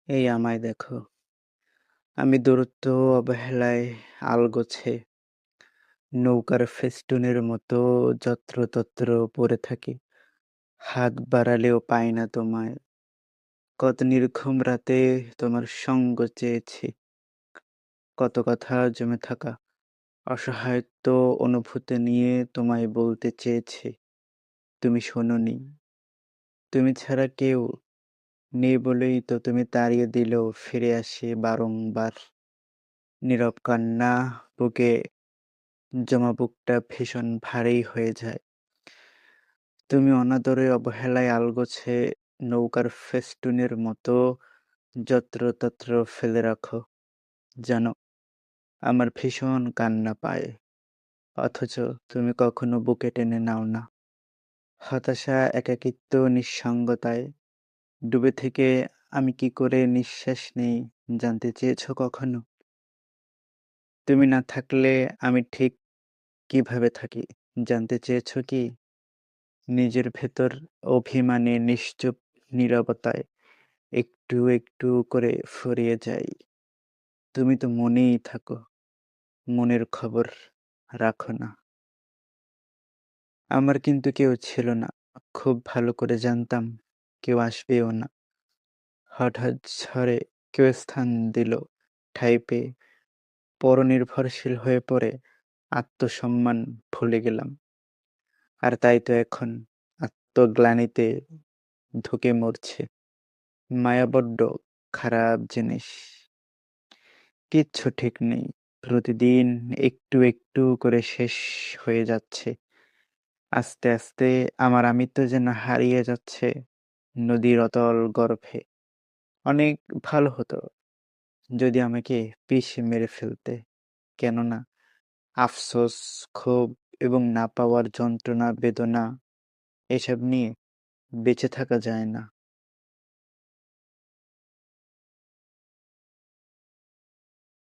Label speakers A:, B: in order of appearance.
A: এই আমায় দেখো। আমি দূরত্ব অবহেলায় আলগোছে নৌকার ফেস্টুনের মতো যত্রতত্র পড়ে থাকি। হাত বাড়ালেও পাই না তোমায়। কত নির্ঘুম রাতে তোমার সঙ্গ চেয়েছি। কত কথা জমে থাকা অসহায়ত্ব অনুভূতি নিয়ে তোমায় বলতে চেয়েছি। তুমি শোনোনি। তুমি ছাড়া কেউ নেই বলেই তো তুমি তাড়িয়ে দিলেও ফিরে আসি বারংবার। নীরব কান্না বুকে জমা বুকটা ভীষণ ভারী হয়ে যায়। তুমি অনাদরে অবহেলায় আলগোছে নৌকার ফেস্টুনের মতো যত্রতত্র ফেলে রাখো। জানো, আমার ভীষণ কান্না পায়, অথচ তুমি কখনো বুকে টেনে নাও না। হতাশা, একাকিত্ব, নিঃসঙ্গতায় ডুবে থেকে আমি কি করে নিঃশ্বাস নেই জানতে চেয়েছো কখনো? তুমি না থাকলে আমি ঠিক কিভাবে থাকি জানতে চেয়েছো কি? নিজের ভেতর অভিমানে নিশ্চুপ নীরবতায় একটু একটু করে ফুরিয়ে যাই। তুমি তো মনেই থাকো, মনের খবর রাখো না। আমার কিন্তু কেউ ছিল না, খুব ভালো করে জানতাম কেউ আসবেও না। হঠাৎ ঝড়ে কেউ স্থান দিল ঠাঁই পেয়ে। পরনির্ভরশীল হয়ে পড়ে আত্মসম্মান ভুলে গেলাম। আর তাই তো এখন আত্মগ্লানিতে ধুঁকে মরছে। মায়া বড্ড খারাপ জিনিস। কিচ্ছু ঠিক নেই। প্রতিদিন একটু একটু করে শেষ হয়ে যাচ্ছে। আস্তে আস্তে আমার আমিত্ব যেন হারিয়ে যাচ্ছে নদীর অতল গর্ভে। অনেক ভালো হতো যদি আমাকে পিষে মেরে ফেলতে। কেননা আফসোস, ক্ষোভ এবং না পাওয়ার যন্ত্রণা, বেদনা এসব নিয়ে বেঁচে থাকা যায় না।